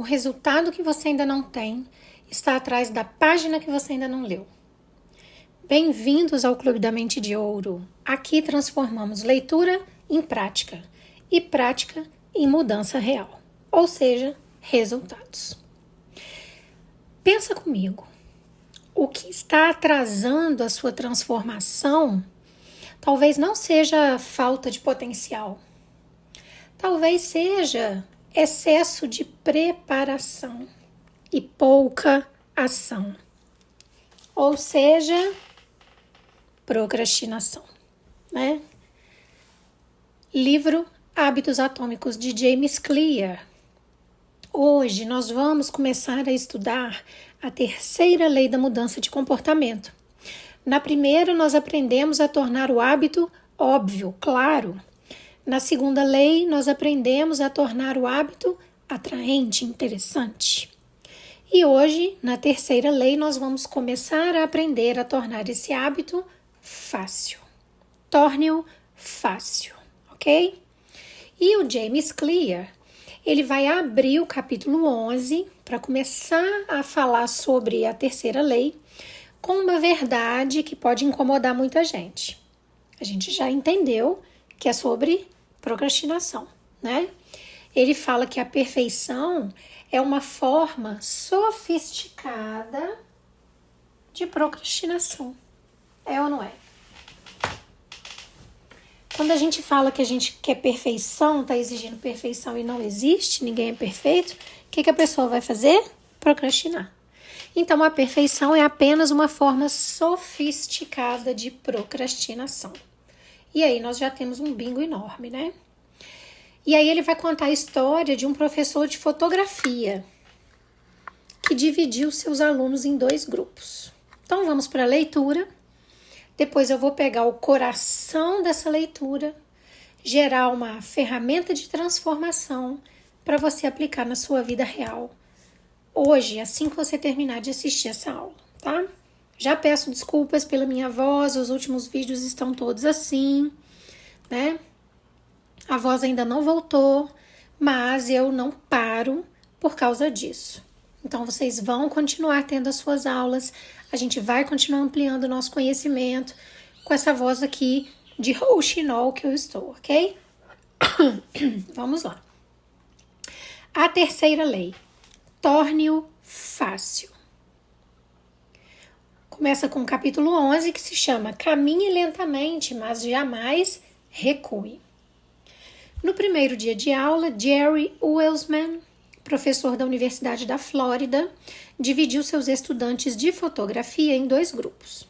resultado que você ainda não tem está atrás da página que você ainda não leu. Bem-vindos ao Clube da Mente de Ouro. Aqui transformamos leitura em prática e prática em mudança real, ou seja, resultados. Pensa comigo, o que está atrasando a sua transformação talvez não seja falta de potencial, talvez seja excesso de preparação e pouca ação, ou seja, procrastinação, né? Livro Hábitos Atômicos de James Clear. Hoje nós vamos começar a estudar a terceira lei da mudança de comportamento. Na primeira, nós aprendemos a tornar o hábito óbvio, claro. Na segunda lei, nós aprendemos a tornar o hábito atraente, interessante. E hoje, na terceira lei, nós vamos começar a aprender a tornar esse hábito fácil. Torne-o fácil, ok? E o James Clear, ele vai abrir o capítulo 11 para começar a falar sobre a terceira lei com uma verdade que pode incomodar muita gente. A gente já entendeu que é sobre procrastinação, né? Ele fala que a perfeição é uma forma sofisticada de procrastinação. É ou não é? Quando a gente fala que a gente quer perfeição, está exigindo perfeição e não existe, ninguém é perfeito, o que a pessoa vai fazer? Procrastinar. Então, a perfeição é apenas uma forma sofisticada de procrastinação. E aí nós já temos um bingo enorme, né? E aí ele vai contar a história de um professor de fotografia que dividiu seus alunos em 2 grupos. Então vamos para a leitura. Depois eu vou pegar o coração dessa leitura, gerar uma ferramenta de transformação para você aplicar na sua vida real. Hoje, assim que você terminar de assistir essa aula, tá? Já peço desculpas pela minha voz, os últimos vídeos estão todos assim, né? A voz ainda não voltou, mas eu não paro por causa disso. Então, vocês vão continuar tendo as suas aulas, a gente vai continuar ampliando o nosso conhecimento com essa voz aqui de rouxinol que eu estou, ok? Vamos lá. A terceira lei. Torne-o fácil. Começa com o capítulo 11, que se chama Caminhe lentamente, mas jamais recue. No primeiro dia de aula, Jerry Welsman, professor da Universidade da Flórida, dividiu seus estudantes de fotografia em 2 grupos.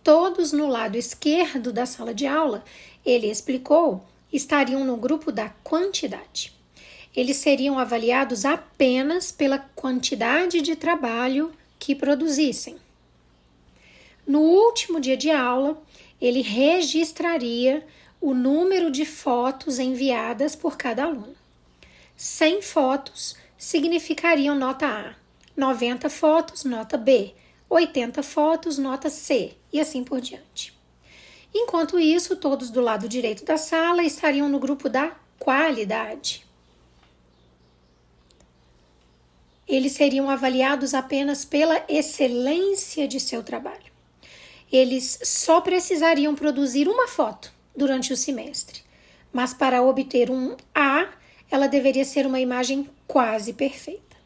Todos no lado esquerdo da sala de aula, ele explicou, estariam no grupo da quantidade. Eles seriam avaliados apenas pela quantidade de trabalho que produzissem. No último dia de aula, ele registraria o número de fotos enviadas por cada aluno. 100 fotos significariam nota A, 90 fotos, nota B, 80 fotos, nota C, e assim por diante. Enquanto isso, todos do lado direito da sala estariam no grupo da qualidade. Eles seriam avaliados apenas pela excelência de seu trabalho. Eles só precisariam produzir uma foto durante o semestre, mas para obter um A, ela deveria ser uma imagem quase perfeita.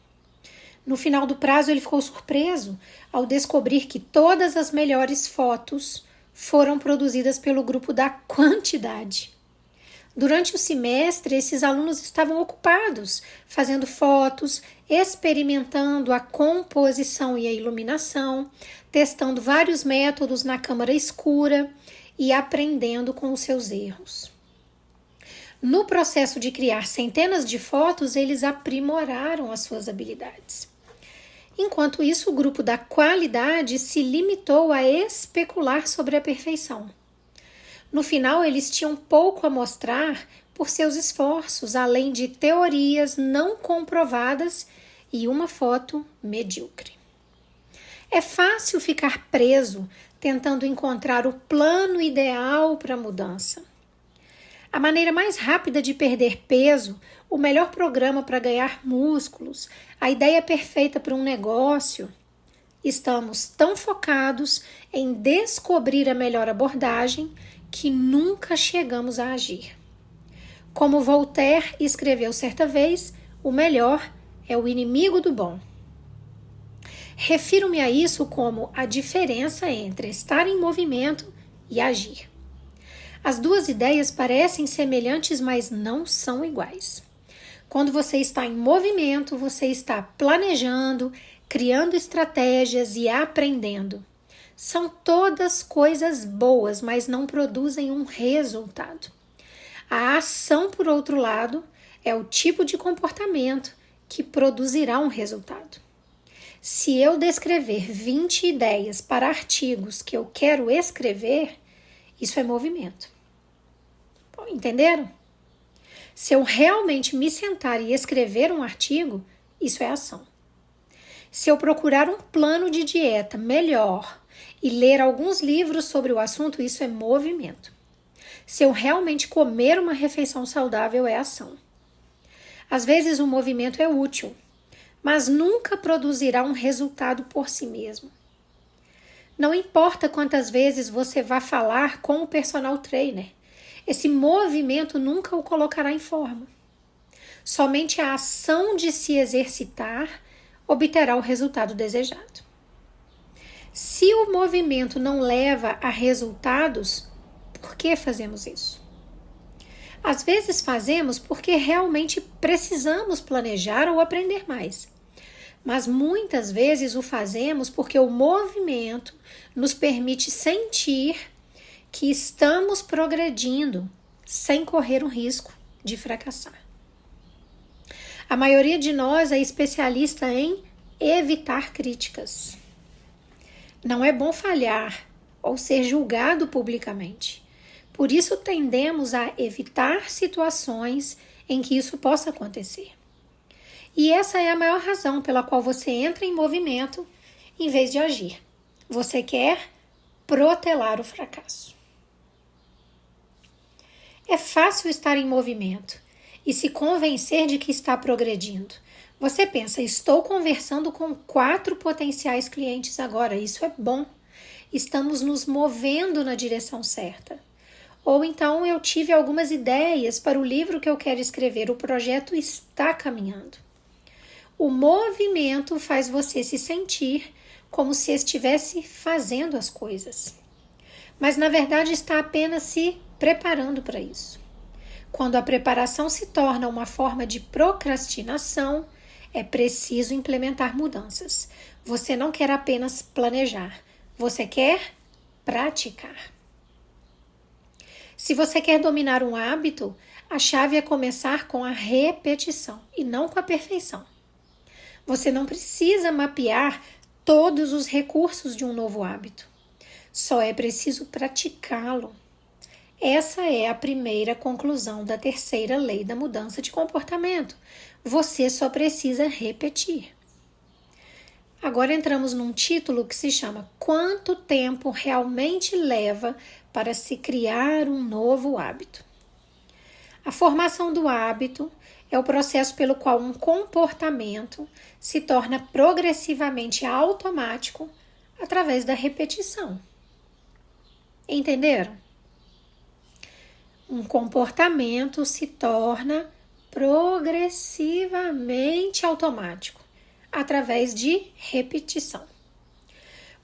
No final do prazo, ele ficou surpreso ao descobrir que todas as melhores fotos foram produzidas pelo grupo da quantidade. Durante o semestre, esses alunos estavam ocupados fazendo fotos, experimentando a composição e a iluminação, testando vários métodos na câmara escura e aprendendo com os seus erros. No processo de criar centenas de fotos, eles aprimoraram as suas habilidades. Enquanto isso, o grupo da qualidade se limitou a especular sobre a perfeição. No final, eles tinham pouco a mostrar por seus esforços, além de teorias não comprovadas e uma foto medíocre. É fácil ficar preso tentando encontrar o plano ideal para a mudança. A maneira mais rápida de perder peso, o melhor programa para ganhar músculos, a ideia perfeita para um negócio. Estamos tão focados em descobrir a melhor abordagem que nunca chegamos a agir. Como Voltaire escreveu certa vez, o melhor é o inimigo do bom. Refiro-me a isso como a diferença entre estar em movimento e agir. As duas ideias parecem semelhantes, mas não são iguais. Quando você está em movimento, você está planejando, criando estratégias e aprendendo. São todas coisas boas, mas não produzem um resultado. A ação, por outro lado, é o tipo de comportamento que produzirá um resultado. Se eu descrever 20 ideias para artigos que eu quero escrever, isso é movimento. Entenderam? Se eu realmente me sentar e escrever um artigo, isso é ação. Se eu procurar um plano de dieta melhor e ler alguns livros sobre o assunto, isso é movimento. Se eu realmente comer uma refeição saudável, é ação. Às vezes o movimento é útil, mas nunca produzirá um resultado por si mesmo. Não importa quantas vezes você vá falar com o personal trainer, esse movimento nunca o colocará em forma. Somente a ação de se exercitar obterá o resultado desejado. Se o movimento não leva a resultados, por que fazemos isso? Às vezes fazemos porque realmente precisamos planejar ou aprender mais. Mas muitas vezes o fazemos porque o movimento nos permite sentir que estamos progredindo sem correr o risco de fracassar. A maioria de nós é especialista em evitar críticas. Não é bom falhar ou ser julgado publicamente. Por isso tendemos a evitar situações em que isso possa acontecer. E essa é a maior razão pela qual você entra em movimento em vez de agir. Você quer protelar o fracasso. É fácil estar em movimento e se convencer de que está progredindo. Você pensa, estou conversando com 4 potenciais clientes agora, isso é bom. Estamos nos movendo na direção certa. Ou então eu tive algumas ideias para o livro que eu quero escrever, o projeto está caminhando. O movimento faz você se sentir como se estivesse fazendo as coisas. Mas na verdade está apenas se preparando para isso. Quando a preparação se torna uma forma de procrastinação, é preciso implementar mudanças. Você não quer apenas planejar, você quer praticar. Se você quer dominar um hábito, a chave é começar com a repetição e não com a perfeição. Você não precisa mapear todos os recursos de um novo hábito. Só é preciso praticá-lo. Essa é a primeira conclusão da terceira lei da mudança de comportamento. Você só precisa repetir. Agora entramos num título que se chama Quanto tempo realmente leva para se criar um novo hábito? A formação do hábito é o processo pelo qual um comportamento se torna progressivamente automático através da repetição. Entenderam? Um comportamento se torna progressivamente automático através de repetição.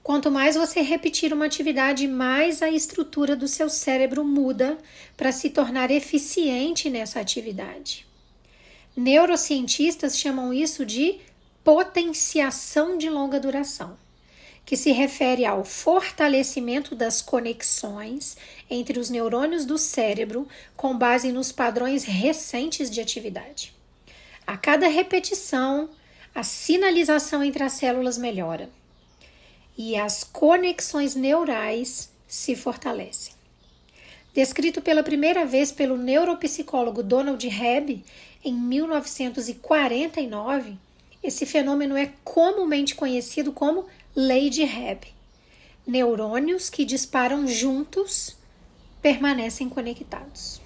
Quanto mais você repetir uma atividade, mais a estrutura do seu cérebro muda para se tornar eficiente nessa atividade. Neurocientistas chamam isso de potenciação de longa duração, que se refere ao fortalecimento das conexões entre os neurônios do cérebro com base nos padrões recentes de atividade. A cada repetição, a sinalização entre as células melhora e as conexões neurais se fortalecem. Descrito pela primeira vez pelo neuropsicólogo Donald Hebb em 1949, esse fenômeno é comumente conhecido como Lei de Hebb. Neurônios que disparam juntos permanecem conectados.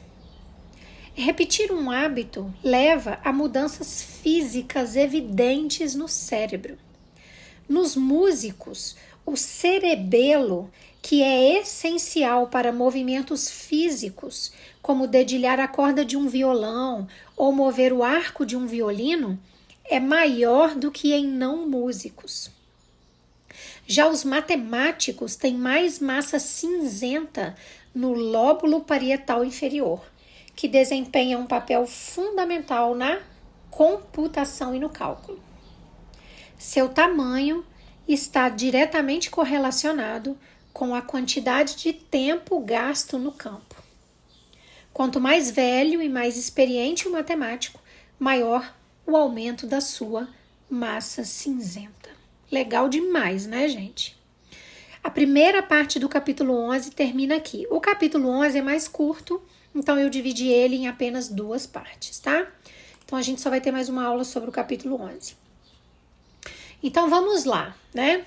Repetir um hábito leva a mudanças físicas evidentes no cérebro. Nos músicos, o cerebelo, que é essencial para movimentos físicos, como dedilhar a corda de um violão ou mover o arco de um violino, é maior do que em não músicos. Já os matemáticos têm mais massa cinzenta no lóbulo parietal inferior, que desempenha um papel fundamental na computação e no cálculo. Seu tamanho está diretamente correlacionado com a quantidade de tempo gasto no campo. Quanto mais velho e mais experiente o matemático, maior o aumento da sua massa cinzenta. Legal demais, né, gente? A primeira parte do capítulo 11 termina aqui. O capítulo 11 é mais curto, então eu dividi ele em apenas 2 partes, tá? Então a gente só vai ter mais uma aula sobre o capítulo 11. Então vamos lá, né?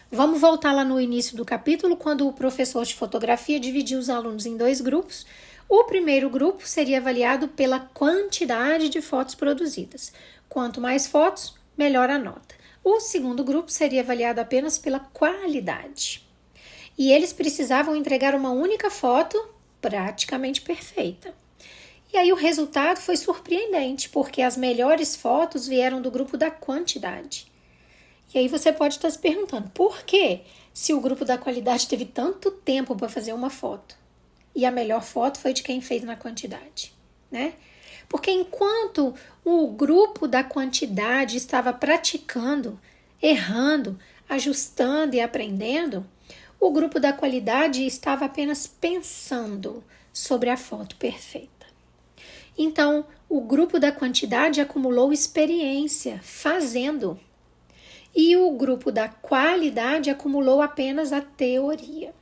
Vamos voltar lá no início do capítulo, quando o professor de fotografia dividiu os alunos em 2 grupos. O primeiro grupo seria avaliado pela quantidade de fotos produzidas. Quanto mais fotos, melhor a nota. O segundo grupo seria avaliado apenas pela qualidade. E eles precisavam entregar uma única foto praticamente perfeita. E aí o resultado foi surpreendente, porque as melhores fotos vieram do grupo da quantidade. E aí você pode estar se perguntando, por quê? Se o grupo da qualidade teve tanto tempo para fazer uma foto e a melhor foto foi de quem fez na quantidade, né? Porque enquanto o grupo da quantidade estava praticando, errando, ajustando e aprendendo, o grupo da qualidade estava apenas pensando sobre a foto perfeita. Então, o grupo da quantidade acumulou experiência fazendo, e o grupo da qualidade acumulou apenas a teoria.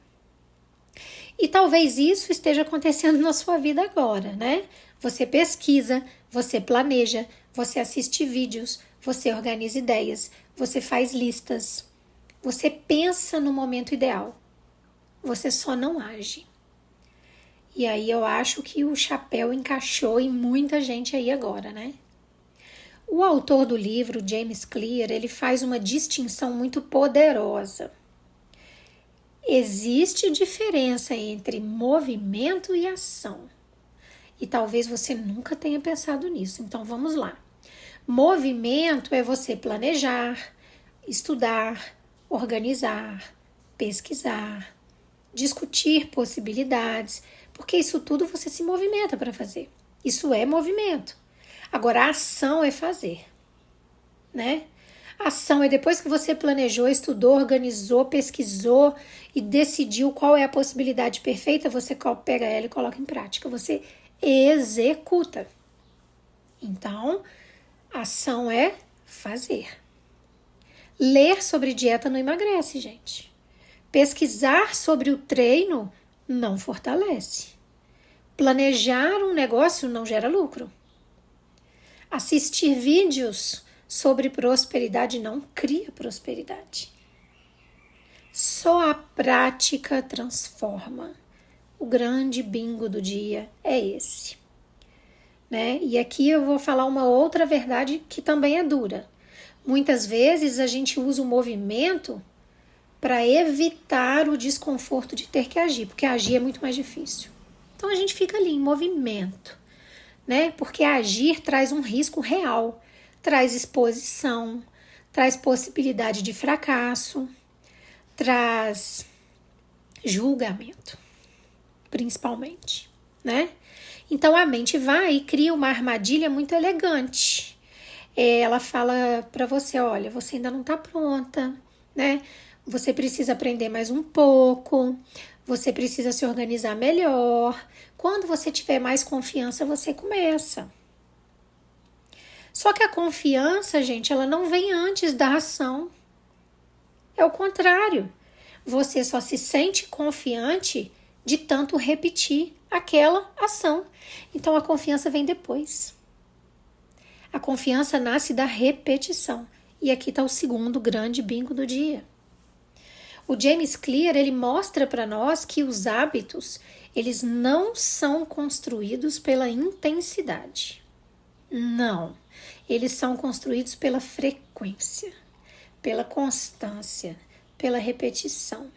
E talvez isso esteja acontecendo na sua vida agora, né? Você pesquisa, você planeja, você assiste vídeos, você organiza ideias, você faz listas, você pensa no momento ideal, você só não age. E aí eu acho que o chapéu encaixou em muita gente aí agora, né? O autor do livro, James Clear, ele faz uma distinção muito poderosa. Existe diferença entre movimento e ação. E talvez você nunca tenha pensado nisso. Então vamos lá. Movimento é você planejar, estudar, organizar, pesquisar, discutir possibilidades, porque isso tudo você se movimenta para fazer. Isso é movimento. Agora, a ação é fazer, né? A ação é depois que você planejou, estudou, organizou, pesquisou e decidiu qual é a possibilidade perfeita, você pega ela e coloca em prática. Você executa. Então, ação é fazer. Ler sobre dieta não emagrece, gente. Pesquisar sobre o treino não fortalece. Planejar um negócio não gera lucro. Assistir vídeos sobre prosperidade não cria prosperidade. Só a prática transforma. O grande bingo do dia é esse, né? E aqui eu vou falar uma outra verdade que também é dura. Muitas vezes a gente usa o movimento para evitar o desconforto de ter que agir, porque agir é muito mais difícil. Então a gente fica ali em movimento, né? Porque agir traz um risco real, traz exposição, traz possibilidade de fracasso, traz julgamento, principalmente, né? Então a mente vai e cria uma armadilha muito elegante. Ela fala para você, olha, você ainda não está pronta, né? Você precisa aprender mais um pouco, você precisa se organizar melhor. Quando você tiver mais confiança, você começa. Só que a confiança, gente, ela não vem antes da ação. É o contrário. Você só se sente confiante de tanto repetir aquela ação. Então a confiança vem depois. A confiança nasce da repetição. E aqui está o segundo grande bingo do dia. O James Clear, ele mostra para nós que os hábitos, eles não são construídos pela intensidade. Não. Eles são construídos pela frequência, pela constância, pela repetição.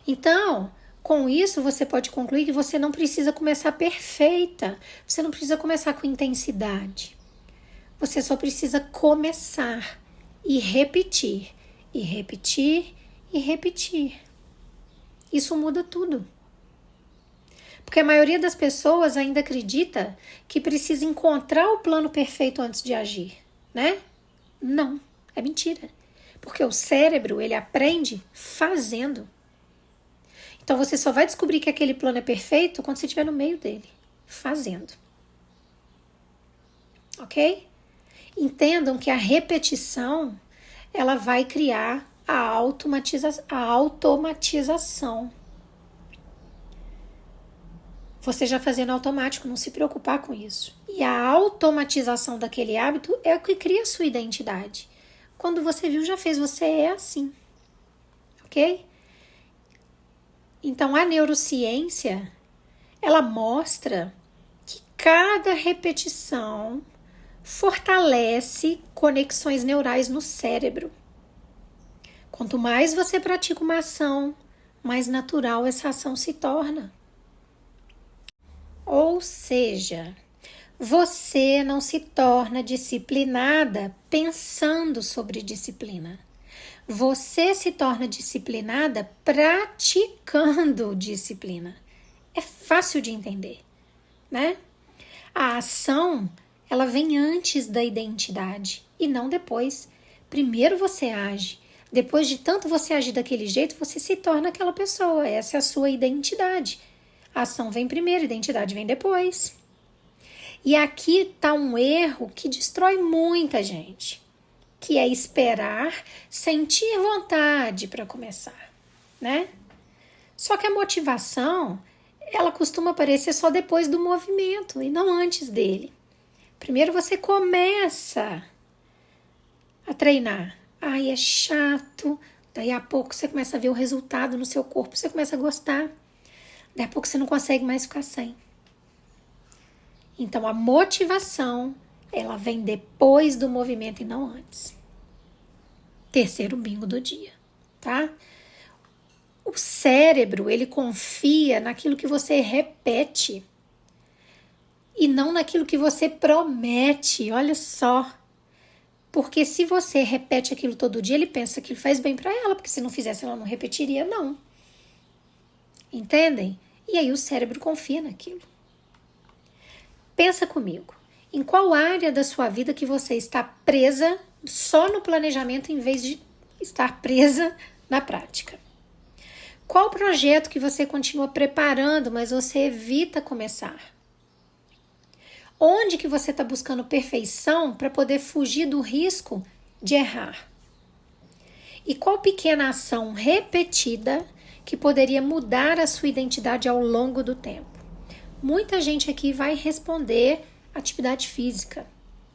Então, com isso, você pode concluir que você não precisa começar perfeita, você não precisa começar com intensidade. Você só precisa começar e repetir, e repetir, e repetir. Isso muda tudo. Porque a maioria das pessoas ainda acredita que precisa encontrar o plano perfeito antes de agir, né? Não, é mentira. Porque o cérebro, ele aprende fazendo. Então você só vai descobrir que aquele plano é perfeito quando você estiver no meio dele, fazendo. Ok? Entendam que a repetição, ela vai criar a automatização. Você já fazendo automático, não se preocupar com isso. E a automatização daquele hábito é o que cria a sua identidade. Quando você viu, já fez, você é assim. Ok? Então, a neurociência, ela mostra que cada repetição fortalece conexões neurais no cérebro. Quanto mais você pratica uma ação, mais natural essa ação se torna. Ou seja, você não se torna disciplinada pensando sobre disciplina. Você se torna disciplinada praticando disciplina. É fácil de entender, né? A ação, ela vem antes da identidade e não depois. Primeiro você age. Depois de tanto você agir daquele jeito, você se torna aquela pessoa. Essa é a sua identidade. A ação vem primeiro, a identidade vem depois. E aqui está um erro que destrói muita gente, que é esperar sentir vontade para começar, né? Só que a motivação, ela costuma aparecer só depois do movimento e não antes dele. Primeiro você começa a treinar. Ai, é chato. Daí a pouco você começa a ver o resultado no seu corpo, você começa a gostar. Daí a pouco você não consegue mais ficar sem. Então a motivação, ela vem depois do movimento e não antes. Terceiro bingo do dia, tá? O cérebro, ele confia naquilo que você repete e não naquilo que você promete. Olha só. Porque se você repete aquilo todo dia, ele pensa que faz bem para ela, porque se não fizesse, ela não repetiria, não. Entendem? E aí o cérebro confia naquilo. Pensa comigo. Em qual área da sua vida que você está presa só no planejamento em vez de estar presa na prática? Qual projeto que você continua preparando, mas você evita começar? Onde que você está buscando perfeição para poder fugir do risco de errar? E qual pequena ação repetida que poderia mudar a sua identidade ao longo do tempo? Muita gente aqui vai responder atividade física,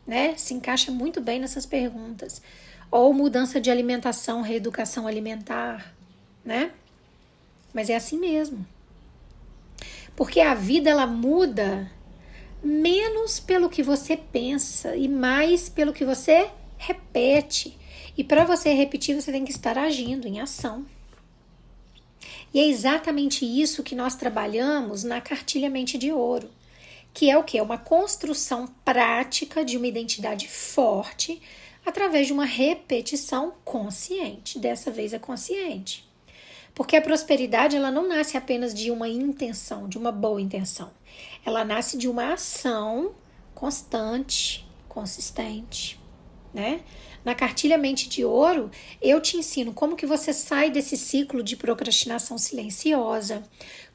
né? Se encaixa muito bem nessas perguntas. Ou mudança de alimentação, reeducação alimentar, né? Mas é assim mesmo. Porque a vida, ela muda menos pelo que você pensa e mais pelo que você repete. E para você repetir, você tem que estar agindo em ação. E é exatamente isso que nós trabalhamos na cartilha Mente de Ouro, que é o quê? Uma construção prática de uma identidade forte através de uma repetição consciente. Dessa vez é consciente. Porque a prosperidade, ela não nasce apenas de uma intenção, de uma boa intenção. Ela nasce de uma ação constante, consistente, né? Na cartilha Mente de Ouro, eu te ensino como que você sai desse ciclo de procrastinação silenciosa,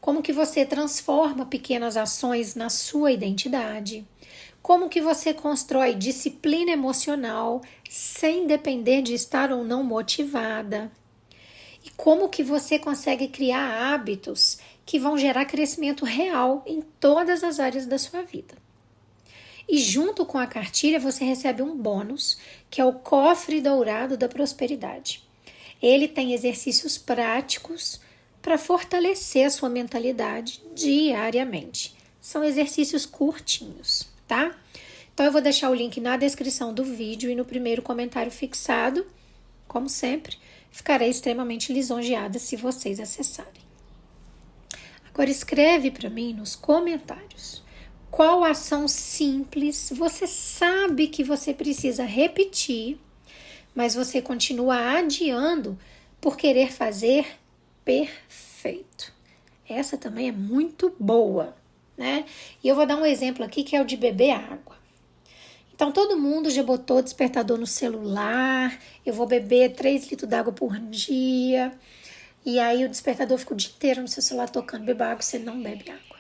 como que você transforma pequenas ações na sua identidade, como que você constrói disciplina emocional sem depender de estar ou não motivada, e como que você consegue criar hábitos que vão gerar crescimento real em todas as áreas da sua vida. E junto com a cartilha você recebe um bônus, que é o cofre dourado da prosperidade. Ele tem exercícios práticos para fortalecer a sua mentalidade diariamente. São exercícios curtinhos, tá? Então eu vou deixar o link na descrição do vídeo e no primeiro comentário fixado. Como sempre, ficarei extremamente lisonjeada se vocês acessarem. Agora escreve para mim nos comentários qual ação simples você sabe que você precisa repetir, mas você continua adiando por querer fazer perfeito. Essa também é muito boa, né? E eu vou dar um exemplo aqui que é o de beber água. Então, todo mundo já botou despertador no celular, eu vou beber 3 litros d'água por dia, e aí o despertador fica o dia inteiro no seu celular tocando, beba água, você não bebe água,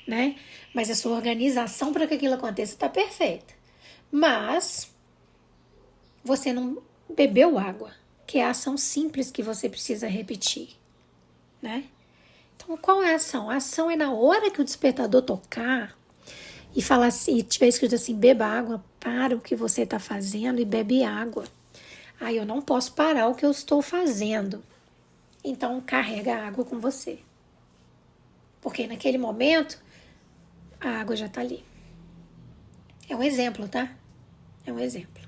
né? Mas a sua organização para que aquilo aconteça está perfeita. Mas você não bebeu água, que é a ação simples que você precisa repetir, né? Então, qual é a ação? A ação é na hora que o despertador tocar e falar assim, e tiver escrito assim, beba água, para o que você está fazendo e bebe água. Aí eu não posso parar o que eu estou fazendo. Então, carrega a água com você. Porque naquele momento, a água já está ali. É um exemplo, tá? É um exemplo.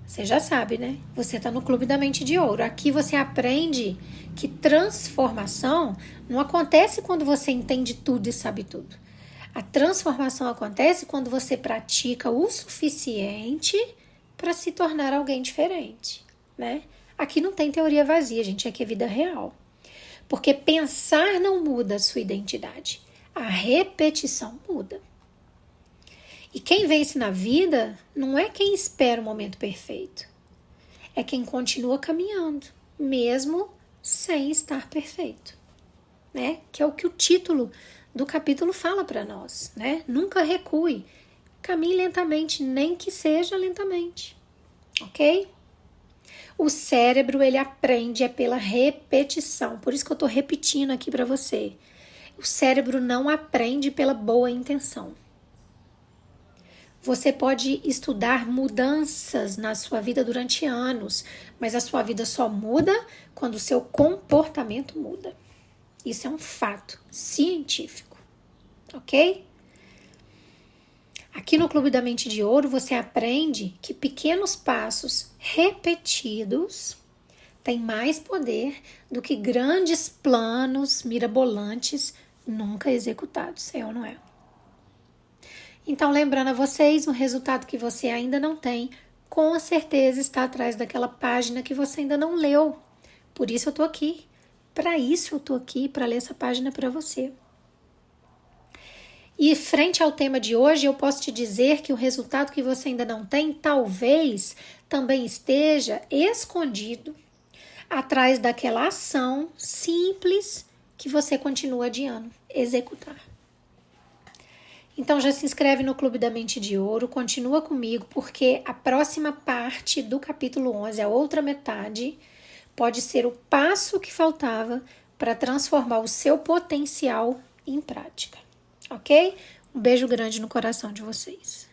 Você já sabe, né? Você está no Clube da Mente de Ouro. Aqui você aprende que transformação não acontece quando você entende tudo e sabe tudo. A transformação acontece quando você pratica o suficiente para se tornar alguém diferente, né? Aqui não tem teoria vazia, gente. Aqui é vida real. Porque pensar não muda a sua identidade. A repetição muda. E quem vence na vida não é quem espera o momento perfeito. É quem continua caminhando, mesmo sem estar perfeito, né? Que é o que o título do capítulo fala para nós, né? Nunca recue, caminhe lentamente, nem que seja lentamente, ok? O cérebro, ele aprende pela repetição, por isso que eu tô repetindo aqui para você. O cérebro não aprende pela boa intenção. Você pode estudar mudanças na sua vida durante anos, mas a sua vida só muda quando o seu comportamento muda. Isso é um fato científico, ok? Aqui no Clube da Mente de Ouro você aprende que pequenos passos repetidos têm mais poder do que grandes planos mirabolantes nunca executados, é ou não é? Então, lembrando a vocês, o resultado que você ainda não tem, com certeza está atrás daquela página que você ainda não leu. Por isso eu tô aqui. Para isso eu tô aqui, para ler essa página para você. E frente ao tema de hoje, eu posso te dizer que o resultado que você ainda não tem, talvez também esteja escondido atrás daquela ação simples que você continua adiando executar. Então já se inscreve no Clube da Mente de Ouro, continua comigo, porque a próxima parte do capítulo 11, a outra metade, pode ser o passo que faltava para transformar o seu potencial em prática, ok? Um beijo grande no coração de vocês.